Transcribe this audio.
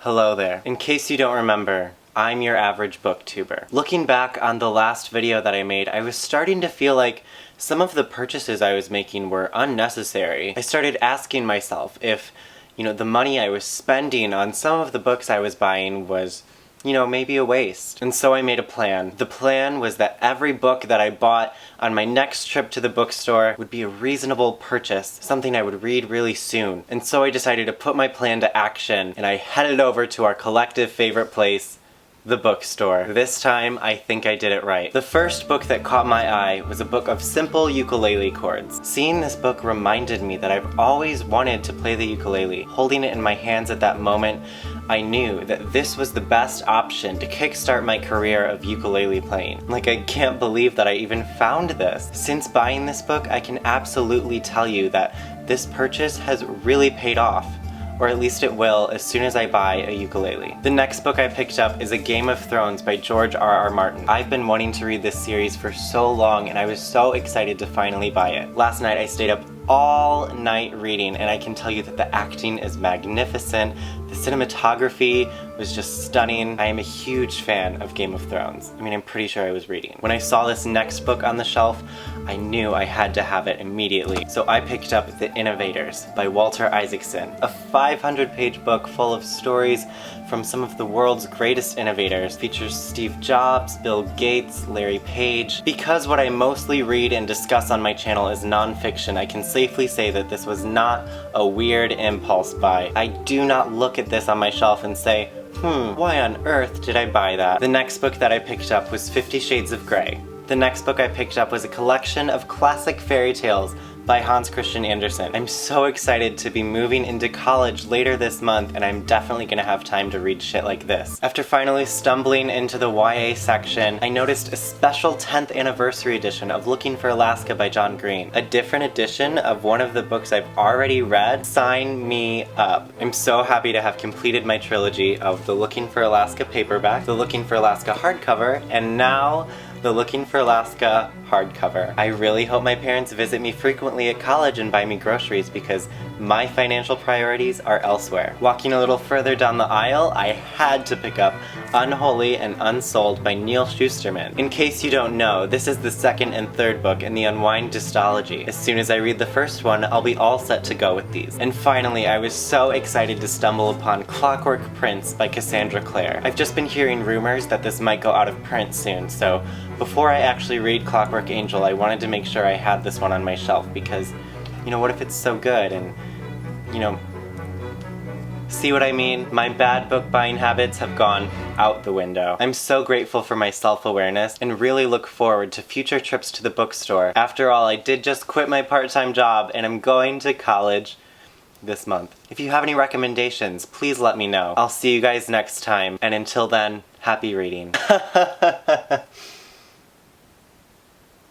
Hello there. In case you don't remember, I'm your average booktuber. Looking back on the last video that I made, I was starting to feel like some of the purchases I was making were unnecessary. I started asking myself if, the money I was spending on some of the books I was buying was, maybe a waste. And so I made a plan. The plan was that every book that I bought on my next trip to the bookstore would be a reasonable purchase, something I would read really soon. And so I decided to put my plan to action, and I headed over to our collective favorite place, the bookstore. This time, I think I did it right. The first book that caught my eye was a book of simple ukulele chords. Seeing this book reminded me that I've always wanted to play the ukulele. Holding it in my hands at that moment, I knew that this was the best option to kickstart my career of ukulele playing. Like, I can't believe that I even found this. Since buying this book, I can absolutely tell you that this purchase has really paid off. Or at least it will as soon as I buy a ukulele. The next book I picked up is A Game of Thrones by George R.R. Martin. I've been wanting to read this series for so long, and I was so excited to finally buy it. Last night I stayed up all night reading, and I can tell you that the acting is magnificent. The cinematography was just stunning. I am a huge fan of Game of Thrones. I'm pretty sure I was reading. When I saw this next book on the shelf, I knew I had to have it immediately. So I picked up The Innovators by Walter Isaacson, a 500-page book full of stories from some of the world's greatest innovators. Features Steve Jobs, Bill Gates, Larry Page. Because what I mostly read and discuss on my channel is nonfiction, I can safely say that this was not a weird impulse buy. I do not look at this on my shelf and say, why on earth did I buy that? The next book that I picked up was 50 Shades of Grey. The next book I picked up was a collection of classic fairy tales by Hans Christian Andersen. I'm so excited to be moving into college later this month, and I'm definitely gonna have time to read shit like this. After finally stumbling into the YA section, I noticed a special 10th anniversary edition of Looking for Alaska by John Green. A different edition of one of the books I've already read. Sign me up. I'm so happy to have completed my trilogy of the Looking for Alaska paperback, the Looking for Alaska hardcover, and now the Looking for Alaska hardcover. I really hope my parents visit me frequently at college and buy me groceries because my financial priorities are elsewhere. Walking a little further down the aisle, I had to pick up Unholy Unsold by Neal Shusterman. In case you don't know, this is the second and third book in the Unwind Dystology. As soon as I read the first one, I'll be all set to go with these. And finally, I was so excited to stumble upon Clockwork Prints by Cassandra Clare. I've just been hearing rumors that this might go out of print soon, so before I actually read Clockwork Angel, I wanted to make sure I had this one on my shelf because, what if it's so good and, see what I mean? My bad book buying habits have gone out the window. I'm so grateful for my self-awareness and really look forward to future trips to the bookstore. After all, I did just quit my part-time job and I'm going to college this month. If you have any recommendations, please let me know. I'll see you guys next time, and until then, happy reading.